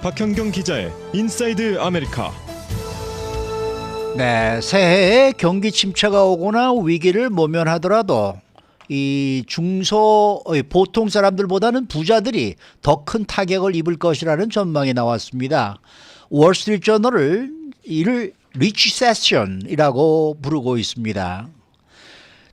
박현경 기자의 인사이드 아메리카. 네, 새해에 경기 침체가 오거나 위기를 모면하더라도 이 보통 사람들보다는 부자들이 더 큰 타격을 입을 것이라는 전망이 나왔습니다. 월스트리트 저널을 이를 리치세션이라고 부르고 있습니다.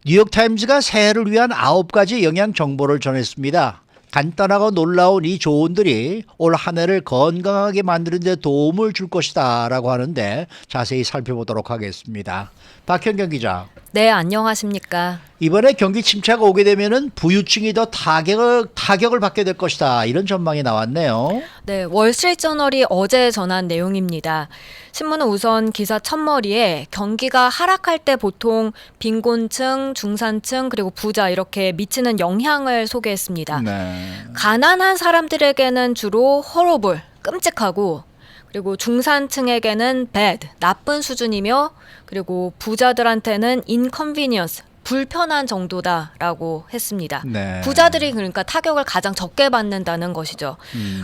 뉴욕타임즈가 새해를 위한 9가지 영양 정보를 전했습니다. 간단하고 놀라운 이 조언들이 올 한 해를 건강하게 만드는 데 도움을 줄 것이다 라고 하는데 자세히 살펴보도록 하겠습니다. 박현경 기자. 네, 안녕하십니까. 이번에 경기 침체가 오게 되면은 부유층이 더 타격을 받게 될 것이다. 이런 전망이 나왔네요. 네, 월스트리트저널이 어제 전한 내용입니다. 신문은 우선 기사 첫머리에 경기가 하락할 때 보통 빈곤층, 중산층, 그리고 부자 이렇게 미치는 영향을 소개했습니다. 네. 가난한 사람들에게는 주로 horrible, 끔찍하고, 그리고 중산층에게는 bad, 나쁜 수준이며, 그리고 부자들한테는 inconvenience, 불편한 정도다라고 했습니다. 네. 부자들이 그러니까 타격을 가장 적게 받는다는 것이죠.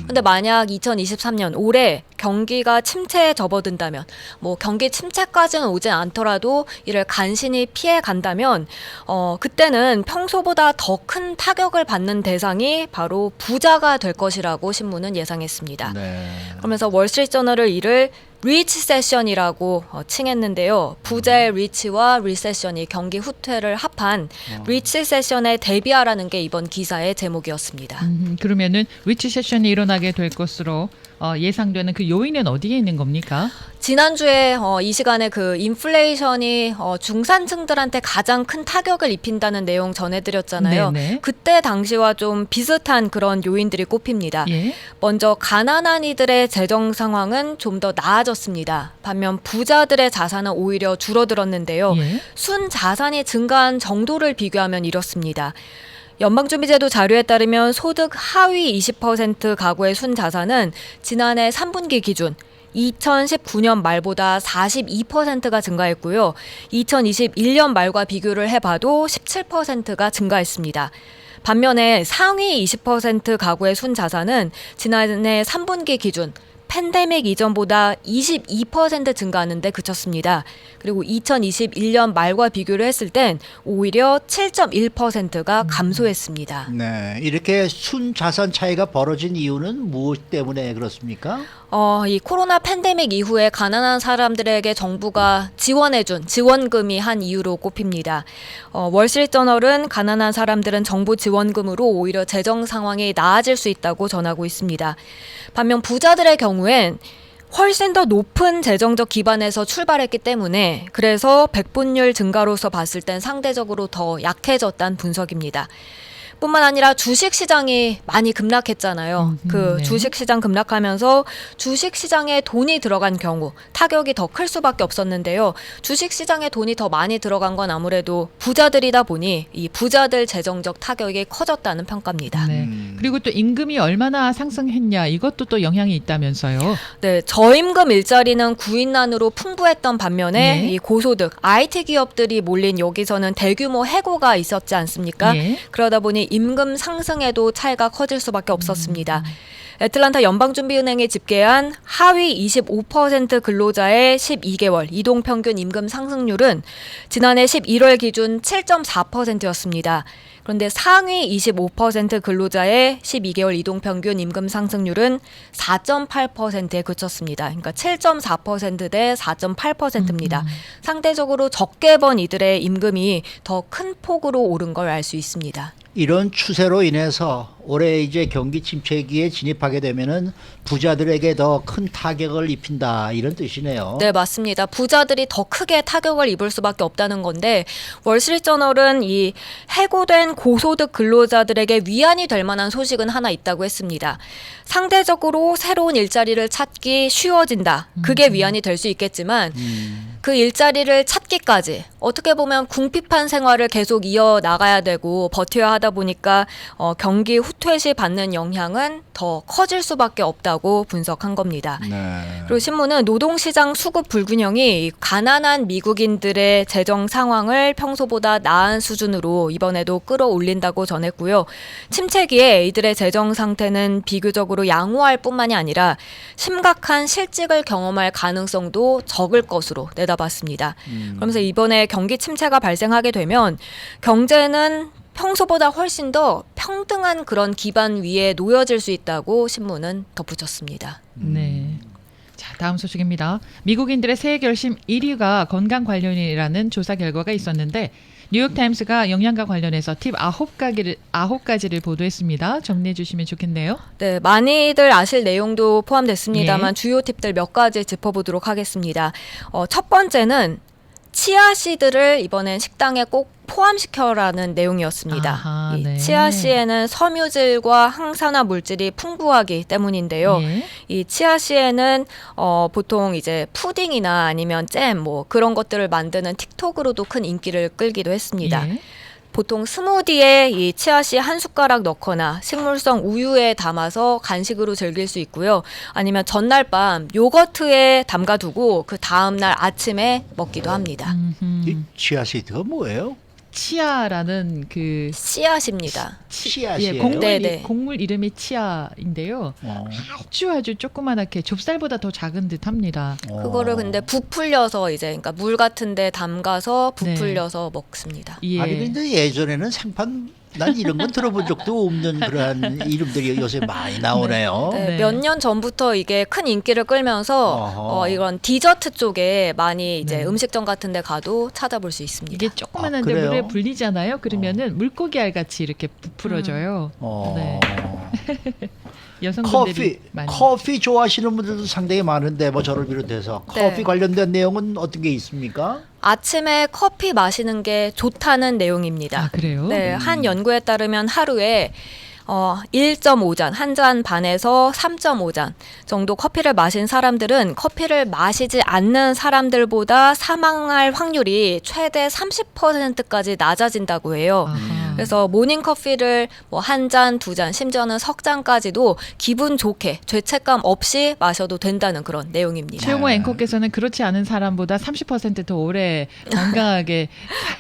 근데 만약 2023년 올해 경기가 침체에 접어든다면 뭐 경기 침체까지는 오지 않더라도 이를 간신히 피해 간다면 그때는 평소보다 더 큰 타격을 받는 대상이 바로 부자가 될 것이라고 신문은 예상했습니다. 네. 그러면서 월스트리트저널을 이를 리치세션이라고 칭했는데요. 부자의 리치와 리세션이 경기 후퇴를 합한 리치세션에 대비하라는 게 이번 기사의 제목이었습니다. 그러면은 리치세션이 일어나게 될 것으로 예상되는 그 요인은 어디에 있는 겁니까? 지난주에 이 시간에 그 인플레이션이 중산층들한테 가장 큰 타격을 입힌다는 내용 전해드렸잖아요. 네네. 그때 당시와 좀 비슷한 그런 요인들이 꼽힙니다. 예. 먼저 가난한 이들의 재정 상황은 좀 더 나아졌습니다. 반면 부자들의 자산은 오히려 줄어들었는데요. 예. 순 자산이 증가한 정도를 비교하면 이렇습니다. 연방준비제도 자료에 따르면 소득 하위 20% 가구의 순 자산은 지난해 3분기 기준 2019년 말보다 42%가 증가했고요. 2021년 말과 비교를 해봐도 17%가 증가했습니다. 반면에 상위 20% 가구의 순 자산은 지난해 3분기 기준 팬데믹 이전보다 22% 증가하는데 그쳤습니다. 그리고 2021년 말과 비교를 했을 땐 오히려 7.1%가 감소했습니다. 네. 이렇게 순자산 차이가 벌어진 이유는 무엇 때문에 그렇습니까? 이 코로나 팬데믹 이후에 가난한 사람들에게 정부가 지원해준 지원금이 한 이유로 꼽힙니다. 월스트리트저널은 가난한 사람들은 정부 지원금으로 오히려 재정 상황이 나아질 수 있다고 전하고 있습니다. 반면 부자들의 경우엔 훨씬 더 높은 재정적 기반에서 출발했기 때문에 그래서 백분율 증가로서 봤을 땐 상대적으로 더 약해졌다는 분석입니다. 뿐만 아니라 주식시장이 많이 급락했잖아요. 네. 주식시장 급락하면서 주식시장에 돈이 들어간 경우 타격이 더 클 수밖에 없었는데요. 주식시장에 돈이 더 많이 들어간 건 아무래도 부자들이다 보니 이 부자들 재정적 타격이 커졌다는 평가입니다. 네. 그리고 또 임금이 얼마나 상승했냐 이것도 또 영향이 있다면서요. 네, 저임금 일자리는 구인난으로 풍부했던 반면에 네. 이 고소득 IT 기업들이 몰린 여기서는 대규모 해고가 있었지 않습니까? 예. 그러다 보니 임금 상승에도 차이가 커질 수밖에 없었습니다. 애틀란타 연방준비은행이 집계한 하위 25% 근로자의 12개월 이동평균 임금 상승률은 지난해 11월 기준 7.4%였습니다. 그런데 상위 25% 근로자의 12개월 이동평균 임금 상승률은 4.8%에 그쳤습니다. 그러니까 7.4% 대 4.8%입니다. 상대적으로 적게 번 이들의 임금이 더 큰 폭으로 오른 걸 알 수 있습니다. 이런 추세로 인해서 올해 이제 경기 침체기에 진입하게 되면은 부자들에게 더 큰 타격을 입힌다 이런 뜻이네요. 네, 맞습니다. 부자들이 더 크게 타격을 입을 수밖에 없다는 건데 월스트리트저널은 이 해고된 고소득 근로자들에게 위안이 될 만한 소식은 하나 있다고 했습니다. 상대적으로 새로운 일자리를 찾기 쉬워진다. 그게 위안이 될 수 있겠지만 그 일자리를 찾기까지 어떻게 보면 궁핍한 생활을 계속 이어 나가야 되고 버텨야 하다 보니까 경기 후퇴시 받는 영향은 더 커질 수밖에 없다고 분석한 겁니다. 네. 그리고 신문은 노동시장 수급 불균형이 가난한 미국인들의 재정 상황을 평소보다 나은 수준으로 이번에도 끌어올린다고 전했고요. 침체기에 이들의 재정 상태는 비교적으로 양호할 뿐만이 아니라 심각한 실직을 경험할 가능성도 적을 것으로 내다봤습니다. 그러면서 이번에 경기 침체가 발생하게 되면 경제는 평소보다 훨씬 더 평등한 그런 기반 위에 놓여질 수 있다고 신문은 덧붙였습니다. 네. 자, 다음 소식입니다. 미국인들의 새해 결심 1위가 건강 관련이라는 조사 결과가 있었는데 뉴욕타임스가 영양과 관련해서 팁 9가지를 보도했습니다. 정리해 주시면 좋겠네요. 네, 많이들 아실 내용도 포함됐습니다만 예. 주요 팁들 몇 가지 짚어보도록 하겠습니다. 첫 번째는 치아씨드를 이번엔 식당에 꼭 포함시켜라는 내용이었습니다. 아하, 이 네. 치아씨에는 섬유질과 항산화 물질이 풍부하기 때문인데요. 예. 이 치아씨에는 보통 이제 푸딩이나 아니면 잼 뭐 그런 것들을 만드는 틱톡으로도 큰 인기를 끌기도 했습니다. 예. 보통 스무디에 이 치아씨 한 숟가락 넣거나 식물성 우유에 담아서 간식으로 즐길 수 있고요. 아니면 전날 밤 요거트에 담가두고 그 다음날 아침에 먹기도 합니다. 이 치아시드가 뭐예요? 치아라는 그 씨앗입니다. 씨앗이에요? 예, 네네. 곡물 이름이 치아인데요. 아주 조그만하게 좁쌀보다 더 작은 듯합니다. 그거를 근데 부풀려서 이제 그러니까 물 같은데 담가서 부풀려서 먹습니다. 예. 아니 근데 예전에는 생판 난 이런 건 들어본 적도 없는 그러한 이름들이 요새 많이 나오네요. 네, 네. 몇 년 전부터 이게 큰 인기를 끌면서 어허. 이런 디저트 쪽에 많이 이제 네. 음식점 같은 데 가도 찾아볼 수 있습니다. 이게 조그만한데 그래요? 물에 불리잖아요. 그러면은 물고기 알 같이 이렇게 부풀어져요. 네. 여성분들이 많이. 커피 좋아하시는 분들도 상당히 많은데 뭐 저를 비롯해서 네. 커피 관련된 내용은 어떤 게 있습니까? 아침에 커피 마시는 게 좋다는 내용입니다. 아, 그래요? 네, 한 연구에 따르면 하루에 1.5잔, 한 잔 반에서 3.5잔 정도 커피를 마신 사람들은 커피를 마시지 않는 사람들보다 사망할 확률이 최대 30%까지 낮아진다고 해요. 아하. 그래서 모닝커피를 뭐 한 잔, 두 잔, 심지어는 석 잔까지도 기분 좋게 죄책감 없이 마셔도 된다는 그런 내용입니다. 최용호 앵커께서는 그렇지 않은 사람보다 30%더 오래 건강하게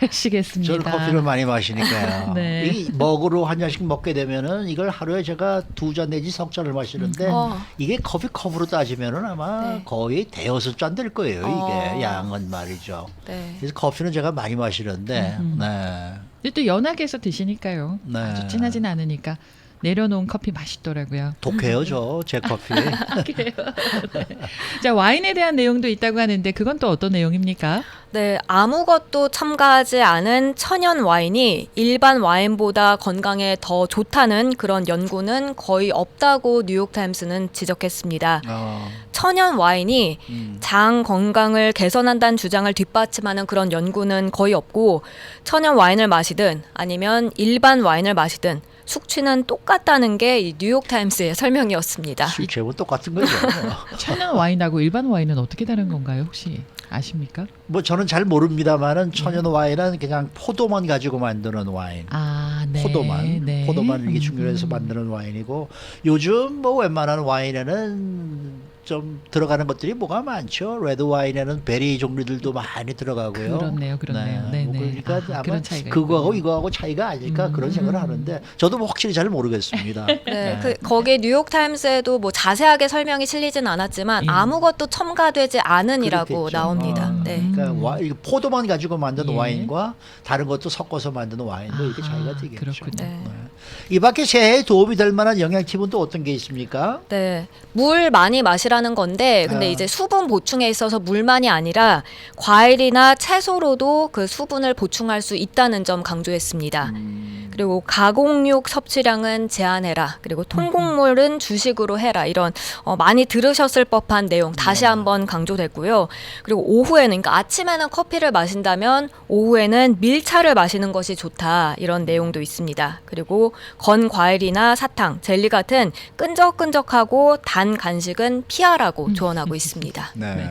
사시겠습니다. 저는 커피를 많이 마시니까요. 네. 이 먹으로 한 잔씩 먹게 되면은 이걸 하루에 제가 두 잔 내지 석 잔을 마시는데 이게 커피 컵으로 따지면은 아마 네. 거의 대여섯 잔 될 거예요. 이게 양은 말이죠. 네. 그래서 커피는 제가 많이 마시는데, 네. 근데 또 연하게 해서 드시니까요. 네. 아주 진하진 않으니까 내려놓은 커피 맛있더라고요. 독해요, 제 커피. 그래요. 네. 자, 와인에 대한 내용도 있다고 하는데 그건 또 어떤 내용입니까? 네, 아무것도 첨가하지 않은 천연 와인이 일반 와인보다 건강에 더 좋다는 그런 연구는 거의 없다고 뉴욕타임스는 지적했습니다. 천연 와인이 장 건강을 개선한다는 주장을 뒷받침하는 그런 연구는 거의 없고 천연 와인을 마시든 아니면 일반 와인을 마시든 숙취는 똑같다는 게 이 뉴욕타임스의 설명이었습니다. 술 제목 똑같은 거죠. 천연 와인하고 일반 와인은 어떻게 다른 건가요? 혹시 아십니까? 뭐 저는 잘 모릅니다만은 천연 와인은 그냥 포도만 가지고 만드는 와인. 아, 네. 포도만, 네. 포도만 이렇게 충전해서 만드는 와인이고 요즘 뭐 웬만한 와인에는 좀 들어가는 것들이 뭐가 많죠. 레드 와인에는 베리 종류들도 많이 들어가고요. 그렇네요. 네, 뭐 네. 그러니까 아하, 아마 그런 차이가 그거하고 있군요. 이거하고 차이가 아닐까 그런 생각을 하는데 저도 뭐 확실히 잘 모르겠습니다. 네, 거기에 뉴욕타임스에도 뭐 자세하게 설명이 실리진 않았지만 예. 아무것도 첨가되지 않은이라고 그렇겠죠. 나옵니다. 네. 그러니까 이거 포도만 가지고 만든 예. 와인과 다른 것도 섞어서 만드는 와인 뭐 이렇게 아하, 차이가 되겠죠. 그렇군요. 네. 이 밖에 새해에 도움이 될 만한 영양 팁은 또 어떤 게 있습니까? 네, 물 많이 마시라는 건데 근데 아. 이제 수분 보충에 있어서 물만이 아니라 과일이나 채소로도 그 수분을 보충할 수 있다는 점 강조했습니다. 그리고 가공육 섭취량은 제한해라. 그리고 통곡물은 주식으로 해라. 이런 많이 들으셨을 법한 내용 다시 한번 강조됐고요. 그리고 오후에는 그러니까 아침에는 커피를 마신다면 오후에는 밀차를 마시는 것이 좋다. 이런 내용도 있습니다. 그리고 건 과일이나 사탕, 젤리 같은 끈적끈적하고 단 간식은 피하라고 조언하고 있습니다. 네.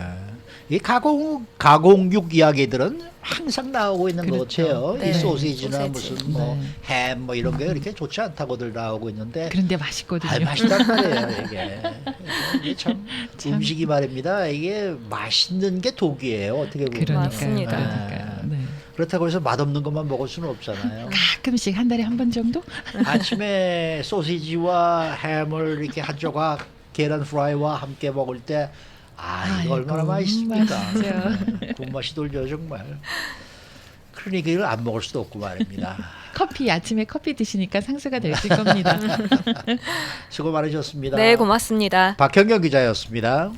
이 가공육 이야기들은 항상 나오고 있는 것 같아요. 네, 이 소시지나 소시지. 무슨 뭐 햄 뭐 이런 게 그렇게 좋지 않다고들 나오고 있는데 그런데 맛있거든요. 아, 맛있단 말이에요. 이게 참 음식이 말입니다. 이게 맛있는 게 독이에요. 어떻게 보면. 그러니까요. 맞습니다. 그러니까요. 네. 그렇다고 해서 맛없는 것만 먹을 수는 없잖아요. 가끔씩 한 달에 한 번 정도? 아침에 소시지와 햄을 이렇게 한 조각 계란 프라이와 함께 먹을 때 이거 얼마나 맛있습니까? 맛있죠. 군맛이 돌죠 정말. 그러니까 이걸 안 먹을 수도 없고 말입니다. 커피 아침에 커피 드시니까 상수가 되실 겁니다. 수고 많으셨습니다. 네, 고맙습니다. 박현경 기자였습니다.